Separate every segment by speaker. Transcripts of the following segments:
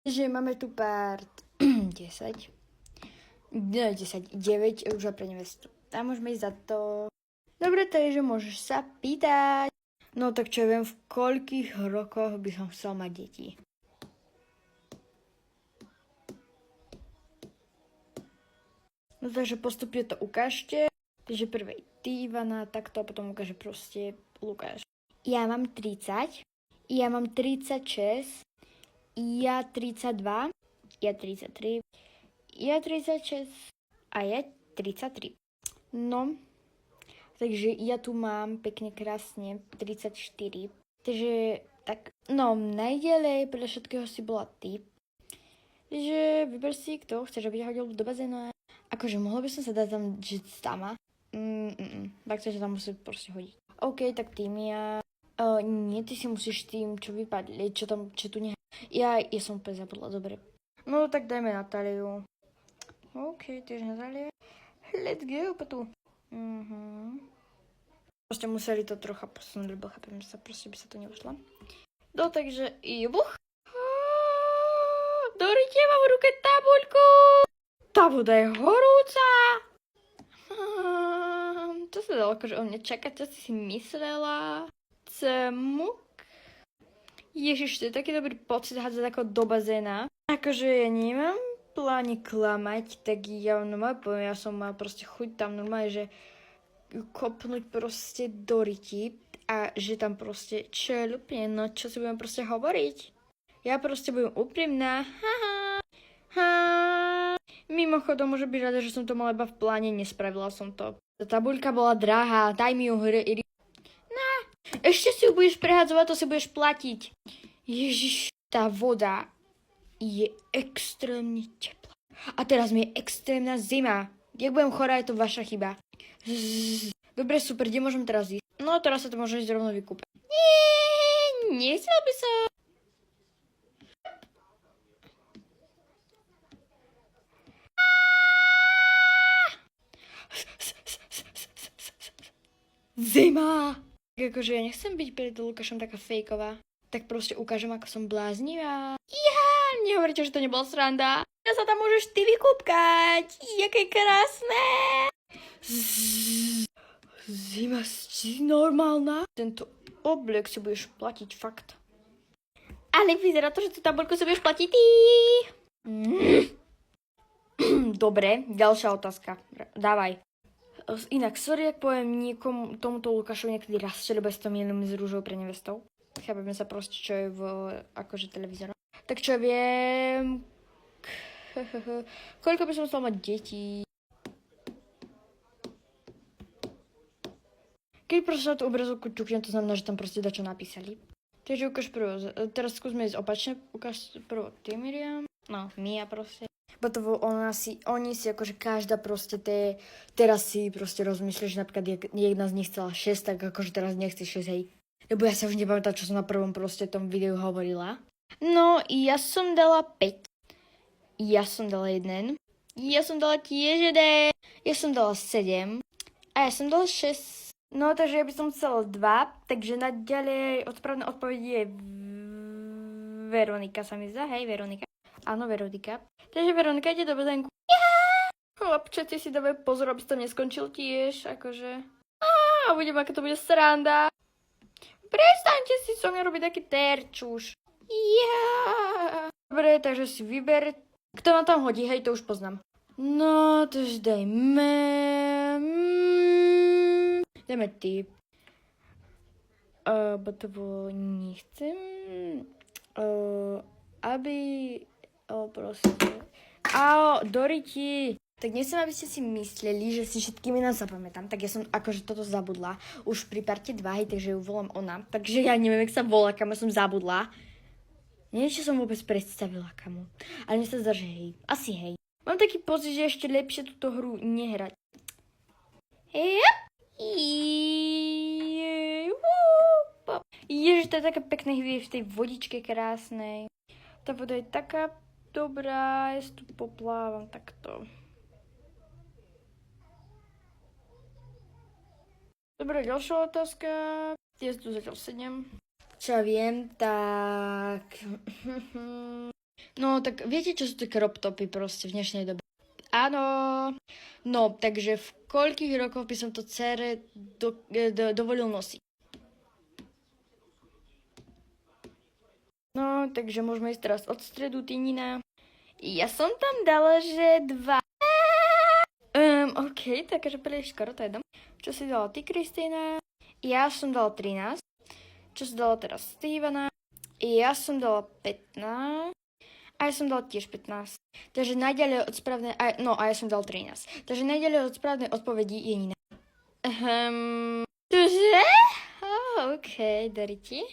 Speaker 1: Že máme tu pár 10. No 10, 9 už pre nevestu. A môžeme ísť za to. Dobre, takže môžeš sa pýtať. No tak čo viem, v koľkých rokoch by som chcel mať deti? No takže postupne to ukážte. Takže prvé ty, Ivana, takto a potom ukáže proste Lukáš. Ja mám 30, ja mám 36, ja 32, ja 33, ja 36 a ja 33. No, takže ja tu mám pekne krásne 34. Takže tak, no najďalej podľa všetkého si bola ty. Takže vyber si, kto chceš, aby ťa hodil do bazéna. Akože mohla by som sa dať tam žiť sama. Tak to sa tam musí proste hodiť. OK, tak tým ja... nie, ty si musíš tým, čo vypadli, čo tu nie... Ja som úplne zabudla, dobre. No tak dajme Natáliu. OK, tiež Natália. Let's go, po tu. Proste museli to trocha posunúť, lebo chápem, že proste by sa to nevošla. No takže buch. Dorite, mám v ruke tabuľku. Tá voda je horúca. To sa dalo akože o mne čakať, čo si myslela. Cmuk. Ježiš, to je taký dobrý pocit hádzať ako do bazéna. Akože ja nemám pláne klamať, tak ja normálne poviem, ja som mal proste chuť tam normálne, že kopnúť proste do ryti a že tam proste čelupne, no čo si budem proste hovoriť. Ja proste budem úprimná. Mimochodom, môže byť rada, že som to mala iba v pláne, nespravila som to. Tá tabuľka bola drahá, daj mi ju ešte si ju budeš prehádzovať, to si budeš platiť. Ježiš, tá voda je extrémne teplá. A teraz mi je extrémna zima. Jak budem chorá, je to vaša chyba. Dobre, super, kde môžem teraz ísť? No, teraz sa to môžem ísť rovno vykúpať. Nechcel by som. Zima! Akože ja nechcem byť pred Lukášom taká fejková. Tak proste ukážem, ako som bláznivá. Nehovoríte, že to nebola sranda. Ja sa tam môžeš ty vykúpkať. Jaké krásne. Zima, si normálna? Tento oblek si budeš platiť fakt. Ale vyzerá to, že tú tabuľku si budeš platiť ty. Dobre, ďalšia otázka. Dávaj. Inak, sorry, ak poviem niekomu, tomuto Lukášovi niekedy raz, lebo si to mielim s rúžou pre nevestou. Chápeme sa proste, čo je v akože televízore. Tak čo viem... Koľko by som chcel mať detí? Keď proste na tú obrazovku čuknem, to znamená, že tam proste dačo napísali. Takže ukáž prvo, teraz skúsme ísť opačne. Ukáž prvo ty, Miriam. No, Mia proste. Preto oni si akože každá proste teraz si proste rozmýšľa, že napríklad jedna z nich chcela 6, tak akože teraz nechce 6, hej. Lebo ja sa už nepamätám, čo som na prvom proste tom videu hovorila. No, ja som dala 5. Ja som dala 1. Ja som dala tiež 1. Ja som dala 7. A ja som dala 6. No, takže ja by som chcela 2. Takže naďalej správna odpoveď je Veronika sa mi zdá, hej, Veronika. Áno, Veronika. Takže Veronika, ide do bazénku. Chlapčeci si dávajú pozor, aby si to neskončil tiež, akože. A budem, aká to bude sranda. Prestaňte si so mňa robiť taký terčuš. Dobre, takže si vyber. Kto ma tam hodí, hej, to už poznám. No, takže dajme... Dajme ty. Bo to bolo... Nechcem... aby... proste... Doriti! Tak nechcem, aby ste si mysleli, že si všetky mená zapamätám, tak ja som akože toto zabudla už pri parte 2, takže ju volám ona. Takže ja neviem, jak sa volá, kam som zabudla. Neviem, či som vôbec predstavila kamu. Ale mne sa zdá, že hej. Asi hej. Mám taký pocit, že ešte lepšie túto hru nehrať. Ježiš, to je také pekné chvíľe v tej vodičke krásnej. Tá voda je taká dobrá, ja si tu poplávam takto. Dobre, ďalšia otázka. Ja tu zatiaľ 7. Čo viem, tak... No, tak viete, čo sú tie crop topy proste v dnešnej dobe? Áno. No, takže v koľkých rokoch by som to dcere dovolil nosiť? No, takže môžeme ísť teraz od stredu, Tinina. Ja som tam dala, že 2. OK, takže príliš skoro, to je jedno. Čo si dala ty, Kristýna? Ja som dala 13. Čo si dala teraz Stevena? Ja som dala 15. A ja som dala tiež 15. Takže najďalej od správnej... a ja som dala 13. Takže najďalej od správnej odpovedí je Nina. Čože? OK, darí ti?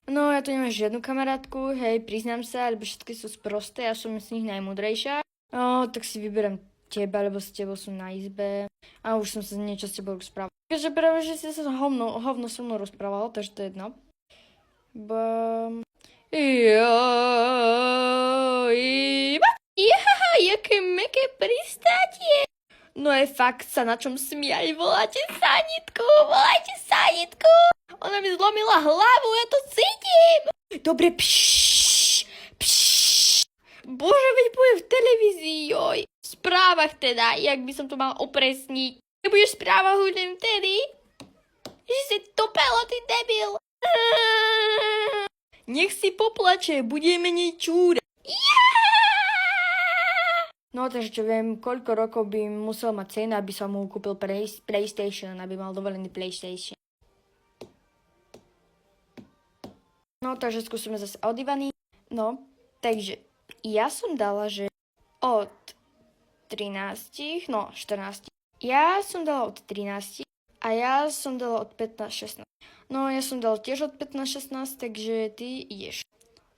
Speaker 1: No, ja tu nemám žiadnu kamarátku, hej, priznám sa, lebo všetky sú sprosté, ja som z nich najmudrejšia. No, tak si vyberám teba, lebo s tebou som na izbe a už som sa niečo s tebou rozprával. Takže práve, že si sa hovno so mnou rozprával, takže to je jedno. Jaké meké pristátie. No je fakt sa na čom smiať, voláte Sanitku. Ona mi zlomila hlavu, ja to cítim. Dobre, Bože, veď bude v televízii, joj. V správach teda, jak by som to mal opresniť. Nebudeš v správach už len vtedy? Že si topelo, ty debil. Nech si poplače, bude menej čúra. No, takže čo viem, koľko rokov by musel mať cena, aby som mu kúpil PlayStation, aby mal dovolený PlayStation. No, takže skúsime zase od Ivany. No, takže ja som dala, že od 13, 14. Ja som dala od 13 a ja som dala od 15, 16. No, ja som dala tiež od 15, 16, takže ty ideš.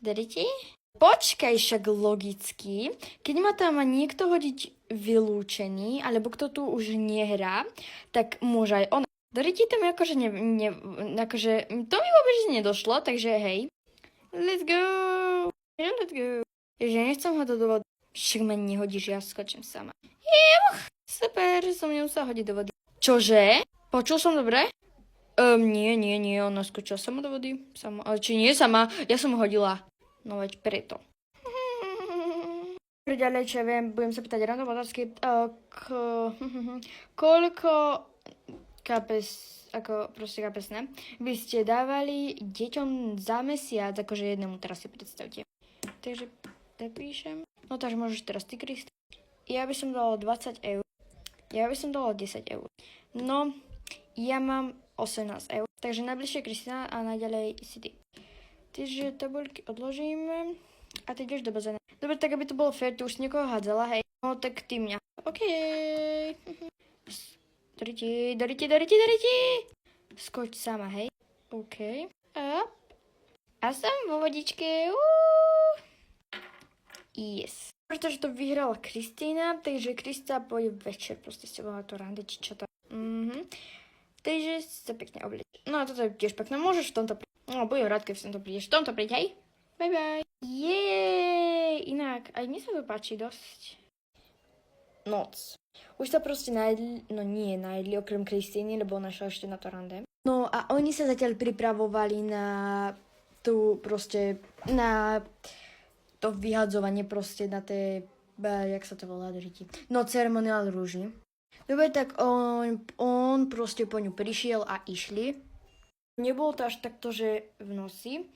Speaker 1: Darí ti? Počkaj, však logicky, keď ma tam má niekto hodiť vylúčený, alebo kto tu už nehrá, tak môže aj ona. Darí ti tam akože, akože to mi vôbec nedošlo, takže hej. Let's go. Že nechcem ho do vody. Však ma nehodíš, ja skočím sama. Super, že som ňou sa hodí do vody. Čože? Počul som dobre? Nie, ona skočila sama do vody. Sama, ale či nie sama, ja som ho hodila. No veď preto. Ďalej, čo viem, budem sa pýtať random otázky. Koľko kapesné by ste dávali deťom za mesiac, akože jednému, teraz si predstavte. Takže napíšem. No takže môžeš teraz ty, Kristi. Ja by som dala 20 eur. Ja by som dala 10 eur. No, ja mám 18 eur. Takže najbližšie Kristina a najďalej si ty. Takže tabuľky odložíme a ty ideš do bazéna. Dobre, tak aby to bolo fair, ty už niekoho hádzala, hej. No tak ty mňa. OK. Darí ti. Skoč sama, hej. OK. Up. A som vo vodičke. Yes. Pretože to vyhrala Kristýna, takže Krista pôjde večer proste s tebou na to rande, či čo to. Takže sa pekne oblieť. No a toto je tiež pekné, môžeš v tomto prísť. No, budem rád, keď v tomto prídeš. V tomto príď, hej? Bye bye. Jej, inak, aj mne sa to páči dosť. Noc. Už sa proste najedli, no nie najedli, okrem Kristýny, lebo ona šla ešte na to rande. No a oni sa zatiaľ pripravovali na tú proste, na to vyhadzovanie proste, na tie, jak sa to volá, držíti. No, ceremoniál rúži. Dobre, tak on proste po ňu prišiel a išli. Nebolo to až takto, že v noci,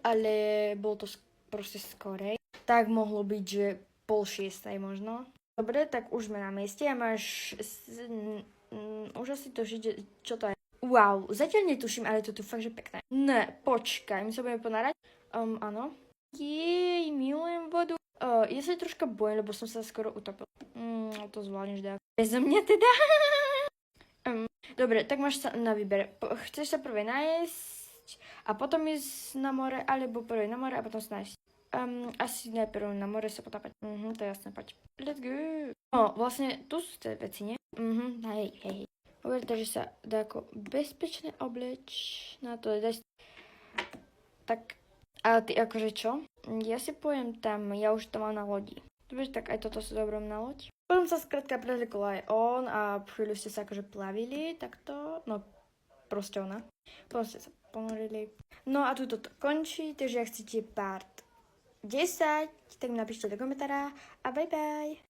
Speaker 1: ale bolo to proste skorej. Tak mohlo byť, že 5:30 možno. Dobre, tak už sme na mieste a máš už asi to, čo to je. Wow, zatiaľ netuším, ale to tu fakt, že pekné. Ne, počkaj, my sa budeme ponárať. Áno. Jej, milujem vodu. Ja sa troška bojím, lebo som sa skoro utopil. To zvládneš dať. Bezo mňa teda. Dobre, tak máš sa na výber. Chceš sa prvé nájsť a potom ísť na more, alebo prvé na more a potom sa nájsť. Asi najprv na more sa potápať. To je jasné, poď. Let's go. No, vlastne tu sú tie veci, nie? Hej. Dobre, takže sa dá ako bezpečné obleč na to. Tak, a ty akože čo? Ja si pojem tam, ja už to mám na lodi. Dobre, tak aj toto si dobrám na loď. Potom sa skrátka prezlikol aj on a chvíľu ste sa akože plavili, takto, no proste ona. Potom ste sa ponorili. No a tu toto končí, takže ak chcete part 10, tak mi napíšte do komentára a bye bye.